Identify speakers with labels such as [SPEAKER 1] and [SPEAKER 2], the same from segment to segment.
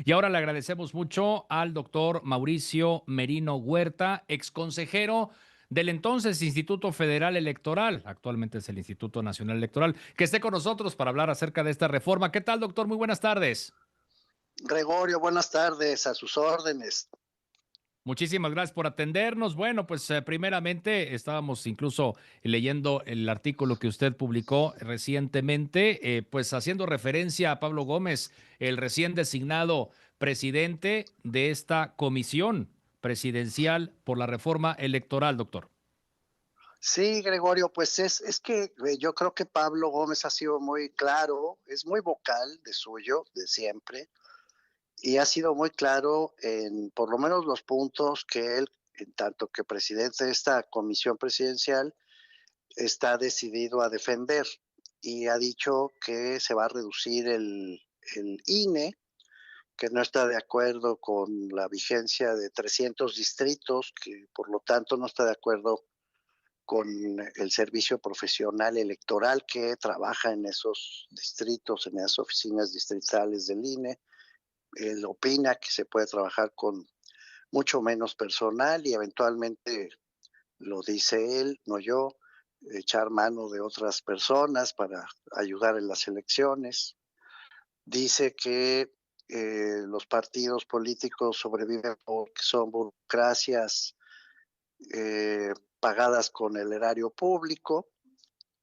[SPEAKER 1] Y ahora le agradecemos mucho al doctor Mauricio Merino Huerta, exconsejero del entonces Instituto Federal Electoral, actualmente es el Instituto Nacional Electoral, que esté con nosotros para hablar acerca de esta reforma. ¿Qué tal, doctor? Muy buenas tardes.
[SPEAKER 2] Gregorio, buenas tardes, a sus órdenes.
[SPEAKER 1] Muchísimas gracias por atendernos. Bueno, pues primeramente estábamos incluso leyendo el artículo que usted publicó recientemente, pues haciendo referencia a Pablo Gómez, el recién designado presidente de esta comisión presidencial por la reforma electoral, doctor.
[SPEAKER 2] Sí, Gregorio, pues es que yo creo que Pablo Gómez ha sido muy claro, es muy vocal de suyo, de siempre, y ha sido muy claro en por lo menos los puntos que él, en tanto que presidente de esta comisión presidencial, está decidido a defender. Y ha dicho que se va a reducir el INE, que no está de acuerdo con la vigencia de 300 distritos, que por lo tanto no está de acuerdo con el servicio profesional electoral que trabaja en esos distritos, en esas oficinas distritales del INE. Él opina que se puede trabajar con mucho menos personal y eventualmente, lo dice él, no yo, echar mano de otras personas para ayudar en las elecciones. Dice que los partidos políticos sobreviven porque son burocracias pagadas con el erario público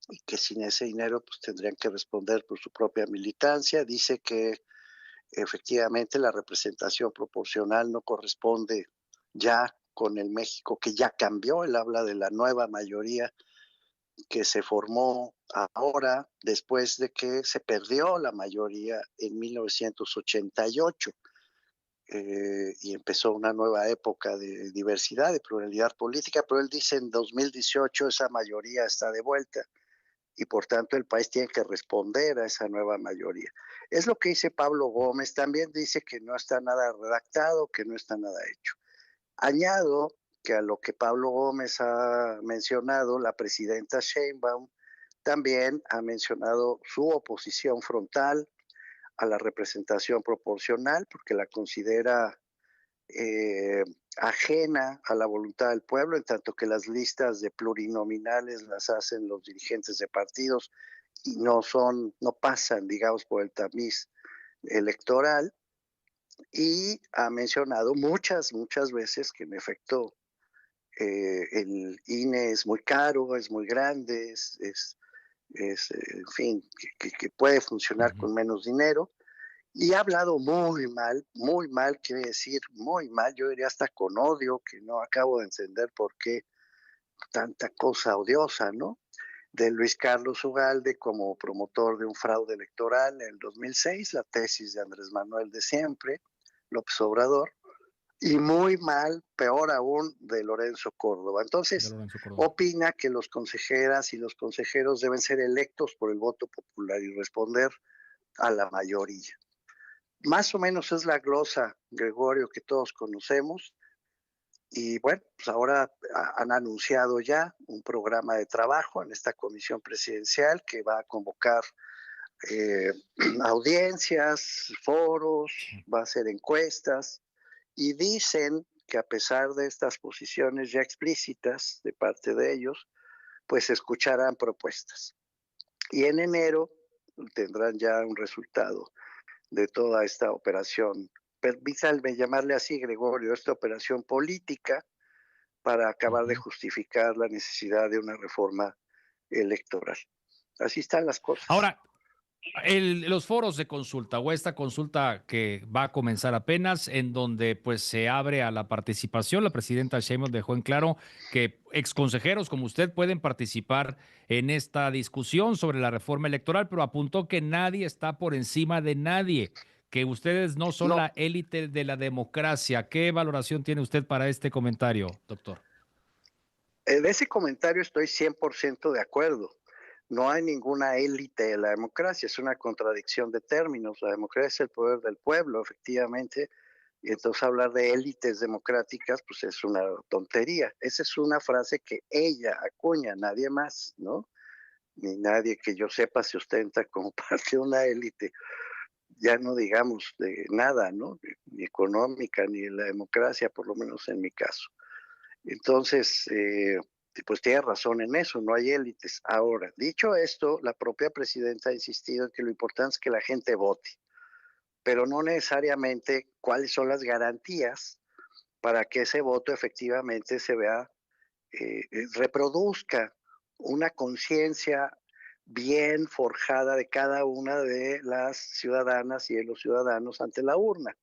[SPEAKER 2] y que sin ese dinero pues tendrían que responder por su propia militancia. Dice que efectivamente la representación proporcional no corresponde ya con el México que ya cambió. Él habla de la nueva mayoría que se formó ahora después de que se perdió la mayoría en 1988 y empezó una nueva época de diversidad, de pluralidad política, pero él dice en 2018 esa mayoría está de vuelta y por tanto el país tiene que responder a esa nueva mayoría. Es lo que dice Pablo Gómez, también dice que no está nada redactado, que no está nada hecho. Añado que a lo que Pablo Gómez ha mencionado, la presidenta Sheinbaum también ha mencionado su oposición frontal a la representación proporcional, porque la considera eh, ajena a la voluntad del pueblo, en tanto que las listas de plurinominales las hacen los dirigentes de partidos y no pasan, digamos, por el tamiz electoral. Y ha mencionado muchas veces que en efecto el INE es muy caro, es muy grande, en fin, que puede funcionar
[SPEAKER 1] Ujú.
[SPEAKER 2] con menos dinero. Y ha hablado muy mal, quiere decir muy mal, yo diría hasta con odio, que no acabo de entender por qué tanta cosa odiosa, ¿no? De Luis Carlos Ugalde como promotor de un fraude electoral en el 2006, la tesis de Andrés Manuel de siempre, López Obrador, y muy mal, peor aún, de Lorenzo Córdoba.
[SPEAKER 1] De
[SPEAKER 2] Entonces,
[SPEAKER 1] Lorenzo Córdoba.
[SPEAKER 2] opina que los consejeras y los consejeros deben ser electos por el voto popular y responder a la mayoría. Más o menos es la glosa, Gregorio, que todos conocemos. Y bueno, pues ahora han anunciado ya un programa de trabajo en esta comisión presidencial que va a convocar eh, audiencias, foros,
[SPEAKER 1] Sí.
[SPEAKER 2] va a hacer encuestas y dicen que a pesar de estas posiciones ya explícitas de parte de ellos, pues escucharán propuestas. Y en enero tendrán ya un resultado de toda esta operación. Permítanme llamarle así, Gregorio, esta operación política para acabar de
[SPEAKER 1] Ujú.
[SPEAKER 2] justificar la necesidad de una reforma electoral. Así están las cosas.
[SPEAKER 1] Ahora, los foros de consulta o esta consulta que va a comenzar apenas, en donde pues se abre a la participación, la presidenta Sheinbaum dejó en claro que exconsejeros como usted pueden participar en esta discusión sobre la reforma electoral, pero apuntó que nadie está por encima de nadie, que ustedes no son
[SPEAKER 2] No,
[SPEAKER 1] la élite de la democracia. ¿Qué valoración tiene usted para este comentario, doctor?
[SPEAKER 2] de ese comentario estoy 100% de acuerdo. No hay ninguna élite de la democracia, es una contradicción de términos. La democracia es el poder del pueblo, efectivamente, y entonces hablar de élites democráticas, pues es una tontería. Esa es una frase que ella acuña, nadie más, ¿no? Ni nadie que yo sepa se ostenta como parte de una élite. ya no digamos de nada, ¿no? Ni económica, ni de la democracia, por lo menos en mi caso. Entonces, pues tiene razón en eso, no hay élites. Ahora, dicho esto, la propia presidenta ha insistido en que lo importante es que la gente vote, pero no necesariamente cuáles son las garantías para que ese voto efectivamente se vea, reproduzca una conciencia bien forjada de cada una de las ciudadanas y de los ciudadanos ante la urna.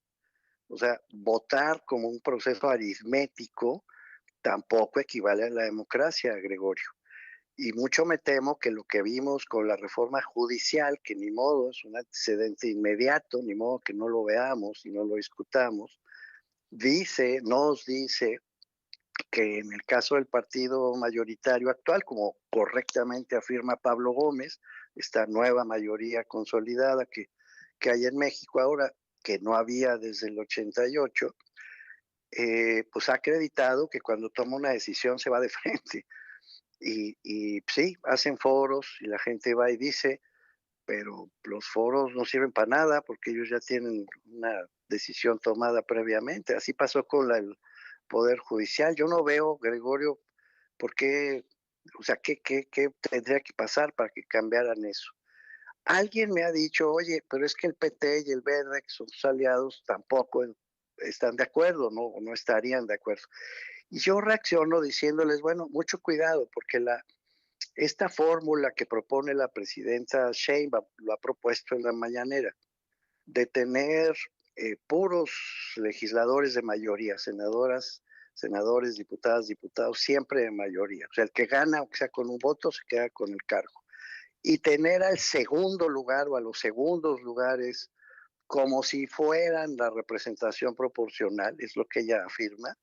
[SPEAKER 2] O sea, votar como un proceso aritmético tampoco equivale a la democracia, Gregorio. Y mucho me temo que lo que vimos con la reforma judicial, que ni modo, es un antecedente inmediato, ni modo que no lo veamos y no lo discutamos, nos dice que en el caso del partido mayoritario actual, como correctamente afirma Pablo Gómez, esta nueva mayoría consolidada que hay en México ahora, que no había desde el 88, pues ha acreditado que cuando toma una decisión se va de frente. Y sí, hacen foros y la gente va y dice, pero los foros no sirven para nada porque ellos ya tienen una decisión tomada previamente. Así pasó con el Poder Judicial. Yo no veo, Gregorio, por qué, o sea, qué tendría que pasar para que cambiaran eso. Alguien me ha dicho, oye, pero es que el PT y el Verde, que son sus aliados, tampoco están de acuerdo, no estarían de acuerdo. Y yo reacciono diciéndoles, bueno, mucho cuidado, porque esta fórmula que propone la presidenta Sheinbaum, lo ha propuesto en la mañanera, de tener puros legisladores de mayoría, senadores, diputadas, diputados, siempre de mayoría. O sea, el que gana, aunque sea con un voto, se queda con el cargo. Y tener al segundo lugar o a los segundos lugares como si fueran la representación proporcional, es lo que ella afirma,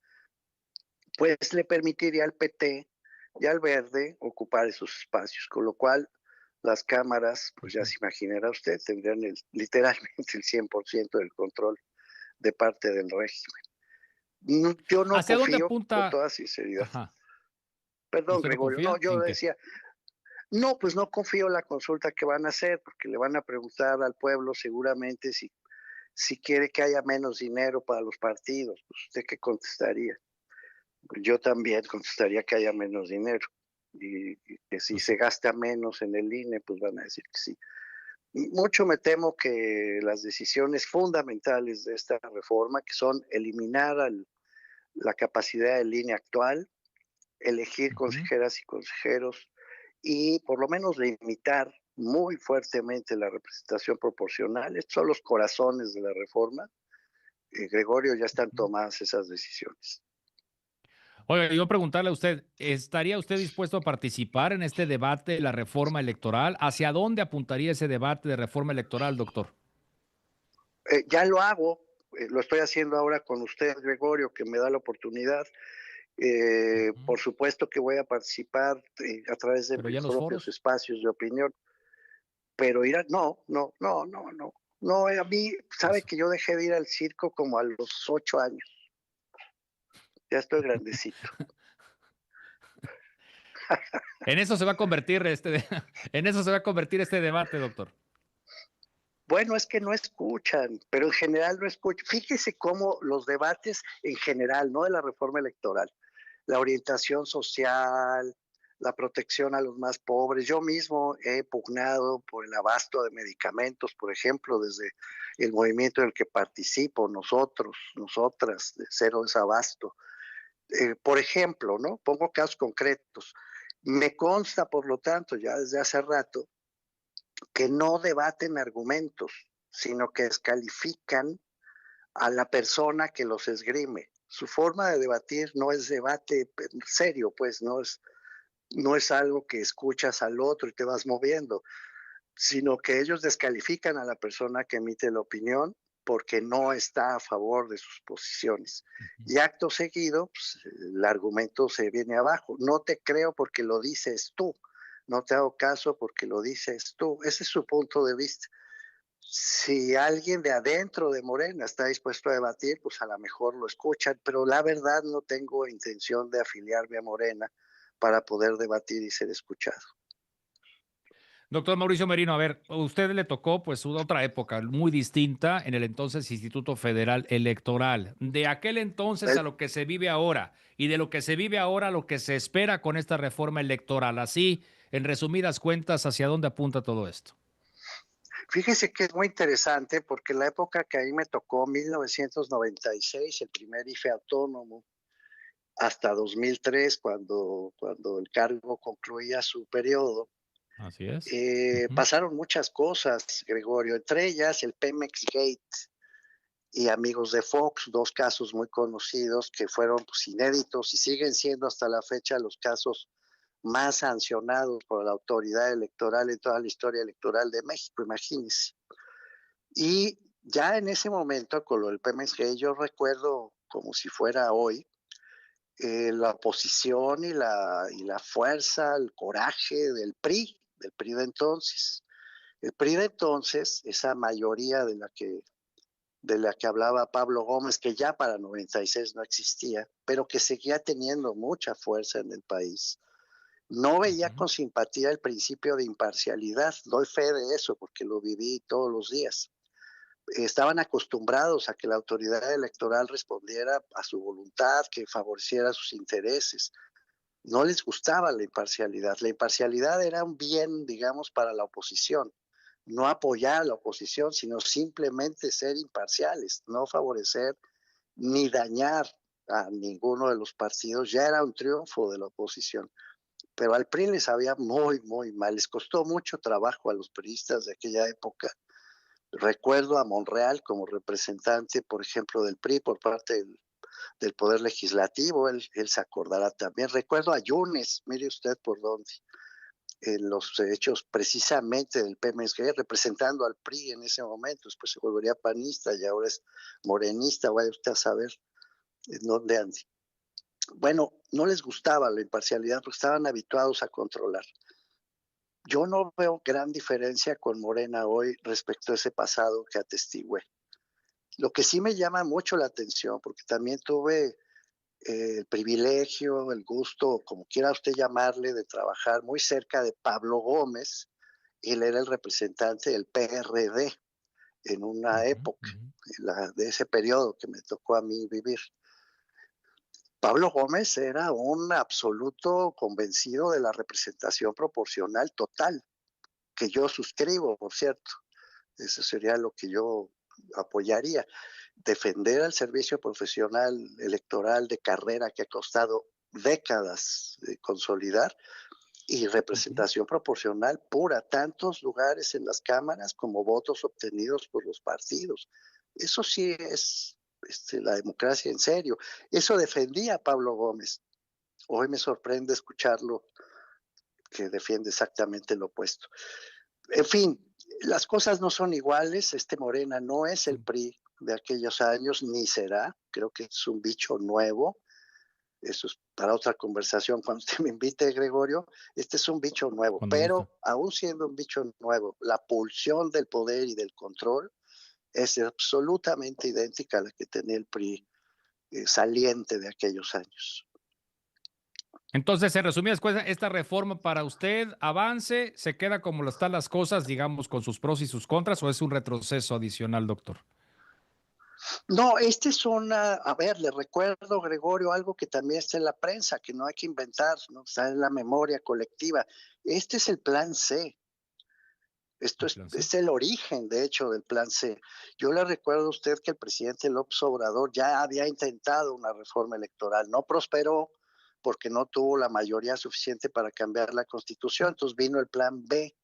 [SPEAKER 2] pues le permitiría al PT y al Verde ocupar esos espacios, con lo cual las cámaras, pues ya se imaginará usted, tendrían literalmente el 100% del control de parte del régimen. Yo no
[SPEAKER 1] ¿Hacia dónde
[SPEAKER 2] confío, con
[SPEAKER 1] apunta?
[SPEAKER 2] toda sinceridad.
[SPEAKER 1] Ajá.
[SPEAKER 2] Perdón,
[SPEAKER 1] ¿Usted no
[SPEAKER 2] Gregorio, no,
[SPEAKER 1] confía
[SPEAKER 2] yo
[SPEAKER 1] en qué?
[SPEAKER 2] decía, no, pues no confío en la consulta que van a hacer, porque le van a preguntar al pueblo seguramente si quiere que haya menos dinero para los partidos. Pues, ¿usted qué contestaría? Yo también contestaría que haya menos dinero y que si
[SPEAKER 1] Pues
[SPEAKER 2] se
[SPEAKER 1] sí.
[SPEAKER 2] gasta menos en el INE, pues van a decir que sí. Mucho me temo que las decisiones fundamentales de esta reforma, que son eliminar la capacidad del INE actual, elegir
[SPEAKER 1] Ujú.
[SPEAKER 2] consejeras y consejeros y por lo menos limitar muy fuertemente la representación proporcional. Estos son los corazones de la reforma. Gregorio, ya están
[SPEAKER 1] Ujú.
[SPEAKER 2] tomadas esas decisiones.
[SPEAKER 1] Oiga, yo preguntarle a usted, ¿estaría usted dispuesto a participar en este debate de la reforma electoral? ¿Hacia dónde apuntaría ese debate de reforma electoral, doctor?
[SPEAKER 2] Ya lo hago, lo estoy haciendo ahora con usted, Gregorio, que me da la oportunidad.
[SPEAKER 1] Ujú.
[SPEAKER 2] Por supuesto que voy a participar a través de
[SPEAKER 1] ¿Pero ya
[SPEAKER 2] mis
[SPEAKER 1] en los
[SPEAKER 2] propios
[SPEAKER 1] foros?
[SPEAKER 2] espacios de opinión, pero ir a, no, no, no, no, no. No, a mí, sabe
[SPEAKER 1] Eso.
[SPEAKER 2] que yo dejé de ir al circo como a los 8 años, ya estoy grandecito.
[SPEAKER 1] En eso se va a convertir en eso se va a convertir este debate, doctor.
[SPEAKER 2] Bueno, es que no escuchan, pero en general no escuchan. Fíjese cómo los debates en general, no de la reforma electoral, la orientación social, la protección a los más pobres. Yo mismo he pugnado por el abasto de medicamentos, por ejemplo, desde el movimiento en el que participo, nosotras, de cero desabasto. Por ejemplo, ¿no? Pongo casos concretos. Me consta, por lo tanto, ya desde hace rato, que no debaten argumentos, sino que descalifican a la persona que los esgrime. Su forma de debatir no es debate serio, pues no es algo que escuchas al otro y te vas moviendo, sino que ellos descalifican a la persona que emite la opinión porque no está a favor de sus posiciones.
[SPEAKER 1] Ujú.
[SPEAKER 2] Y acto seguido, pues, el argumento se viene abajo. No te creo porque lo dices tú. No te hago caso porque lo dices tú. Ese es su punto de vista. Si alguien de adentro de Morena está dispuesto a debatir, pues a lo mejor lo escuchan, pero la verdad no tengo intención de afiliarme a Morena para poder debatir y ser escuchado.
[SPEAKER 1] Doctor Mauricio Merino, a ver, a usted le tocó pues otra época muy distinta en el entonces Instituto Federal Electoral. De aquel entonces
[SPEAKER 2] Eh,
[SPEAKER 1] a lo que se vive ahora y de lo que se vive ahora a lo que se espera con esta reforma electoral. Así, en resumidas cuentas, ¿hacia dónde apunta todo esto?
[SPEAKER 2] Fíjese que es muy interesante porque la época que ahí me tocó, 1996, el primer IFE autónomo, hasta 2003, cuando el cargo concluía su periodo,
[SPEAKER 1] Así es. Ujú.
[SPEAKER 2] pasaron muchas cosas, Gregorio, entre ellas el Pemex Gate y Amigos de Fox, dos casos muy conocidos que fueron pues, inéditos y siguen siendo hasta la fecha los casos más sancionados por la autoridad electoral en toda la historia electoral de México, imagínense. Y ya en ese momento, con lo del PMSG, yo recuerdo como si fuera hoy, la oposición y la fuerza, el coraje del PRI de entonces. El PRI de entonces, esa mayoría de la que hablaba Pablo Gómez, que ya para 96 no existía, pero que seguía teniendo mucha fuerza en el país, no veía
[SPEAKER 1] Ujú.
[SPEAKER 2] con simpatía el principio de imparcialidad. Doy fe de eso porque lo viví todos los días. Estaban acostumbrados a que la autoridad electoral respondiera a su voluntad, que favoreciera sus intereses. No les gustaba la imparcialidad. La imparcialidad era un bien, digamos, para la oposición. No apoyar a la oposición, sino simplemente ser imparciales, no favorecer ni dañar a ninguno de los partidos. Ya era un triunfo de la oposición. Pero al PRI les sabía muy, muy mal. Les costó mucho trabajo a los priistas de aquella época. Recuerdo a Monreal como representante, por ejemplo, del PRI por parte del Poder Legislativo, él se acordará también. Recuerdo a Yunes, mire usted por dónde, en los hechos precisamente del PMSG, representando al PRI en ese momento, después se volvería panista y ahora es morenista, vaya usted a saber en dónde ande. Bueno, no les gustaba la imparcialidad porque estaban habituados a controlar. Yo no veo gran diferencia con Morena hoy respecto a ese pasado que atestigué. Lo que sí me llama mucho la atención, porque también tuve el privilegio, el gusto, como quiera usted llamarle, de trabajar muy cerca de Pablo Gómez. Él era el representante del PRD en una
[SPEAKER 1] Ujú,
[SPEAKER 2] época,
[SPEAKER 1] ujú.
[SPEAKER 2] de ese periodo que me tocó a mí vivir. Pablo Gómez era un absoluto convencido de la representación proporcional total, que yo suscribo, por cierto. Eso sería lo que yo apoyaría. Defender al servicio profesional electoral de carrera que ha costado décadas de consolidar y
[SPEAKER 1] Ujú.
[SPEAKER 2] representación proporcional pura, tantos lugares en las cámaras como votos obtenidos por los partidos. Eso sí es la democracia en serio. Eso defendía Pablo Gómez. Hoy me sorprende escucharlo que defiende exactamente lo opuesto. En fin, las cosas no son iguales. Morena no es el
[SPEAKER 1] Sí.
[SPEAKER 2] PRI de aquellos años, ni será. Creo que es un bicho nuevo. Eso es para otra conversación cuando usted me invite, Gregorio. Este es un bicho nuevo,
[SPEAKER 1] Cuando gusta.
[SPEAKER 2] pero aún siendo un bicho nuevo, la pulsión del poder y del control es absolutamente idéntica a la que tenía el PRI saliente de aquellos años.
[SPEAKER 1] Entonces, en resumidas cuentas, esta reforma para usted avance, se queda como están las cosas, digamos, con sus pros y sus contras, o es un retroceso adicional, doctor.
[SPEAKER 2] No, es a ver, le recuerdo, Gregorio, algo que también está en la prensa, que no hay que inventar, ¿no? Está en la memoria colectiva. Este es el plan C. Esto
[SPEAKER 1] El
[SPEAKER 2] es,
[SPEAKER 1] plan C.
[SPEAKER 2] es el origen, de hecho, del plan C. Yo le recuerdo a usted que el presidente López Obrador ya había intentado una reforma electoral. No prosperó porque no tuvo la mayoría suficiente para cambiar la constitución. Entonces vino el plan B,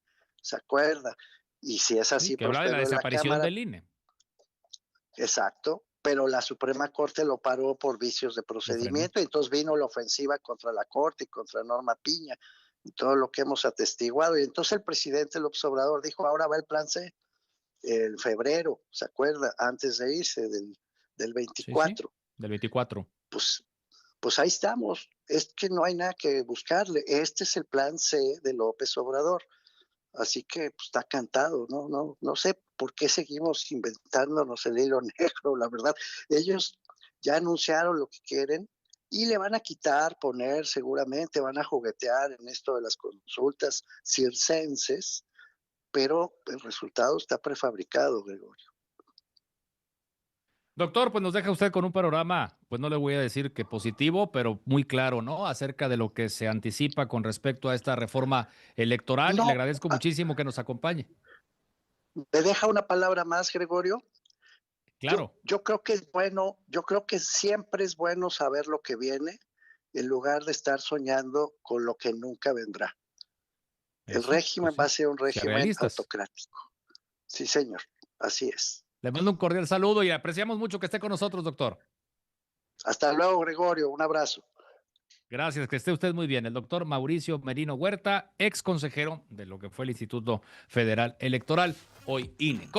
[SPEAKER 2] ¿se acuerda? Y si es
[SPEAKER 1] Sí,
[SPEAKER 2] así,
[SPEAKER 1] que habla de la
[SPEAKER 2] prosperó en la
[SPEAKER 1] desaparición
[SPEAKER 2] Cámara.
[SPEAKER 1] del INE.
[SPEAKER 2] Exacto, pero la Suprema Corte lo paró por vicios de
[SPEAKER 1] Lo frenó.
[SPEAKER 2] procedimiento, y entonces vino la ofensiva contra la Corte y contra Norma Piña y todo lo que hemos atestiguado. Y entonces el presidente López Obrador dijo, ahora va el plan C, en febrero, ¿se acuerda? Antes de irse del
[SPEAKER 1] Sí, sí.
[SPEAKER 2] 24.
[SPEAKER 1] Del 24.
[SPEAKER 2] Pues, pues ahí estamos. Es que no hay nada que buscarle. Este es el plan C de López Obrador. Así que pues, está cantado, no sé por qué seguimos inventándonos el hilo negro, la verdad. Ellos ya anunciaron lo que quieren y le van a quitar, poner, seguramente van a juguetear en esto de las consultas circenses, pero el resultado está prefabricado, Gregorio.
[SPEAKER 1] Doctor, pues nos deja usted con un panorama, pues no le voy a decir que positivo, pero muy claro, ¿no? Acerca de lo que se anticipa con respecto a esta reforma electoral y le
[SPEAKER 2] No,
[SPEAKER 1] agradezco muchísimo que nos acompañe.
[SPEAKER 2] me deja una palabra más, Gregorio.
[SPEAKER 1] Claro,
[SPEAKER 2] Yo creo que es bueno, yo creo que siempre es bueno saber lo que viene en lugar de estar soñando con lo que nunca vendrá. El
[SPEAKER 1] eso, pues
[SPEAKER 2] régimen va
[SPEAKER 1] sí,
[SPEAKER 2] a ser un
[SPEAKER 1] sean
[SPEAKER 2] régimen
[SPEAKER 1] realistas.
[SPEAKER 2] autocrático. Sí, señor, así es.
[SPEAKER 1] Le mando un cordial saludo y apreciamos mucho que esté con nosotros, doctor.
[SPEAKER 2] Hasta luego, Gregorio, un abrazo.
[SPEAKER 1] Gracias, que esté usted muy bien. El doctor Mauricio Merino Huerta, ex consejero de lo que fue el Instituto Federal Electoral, hoy INE.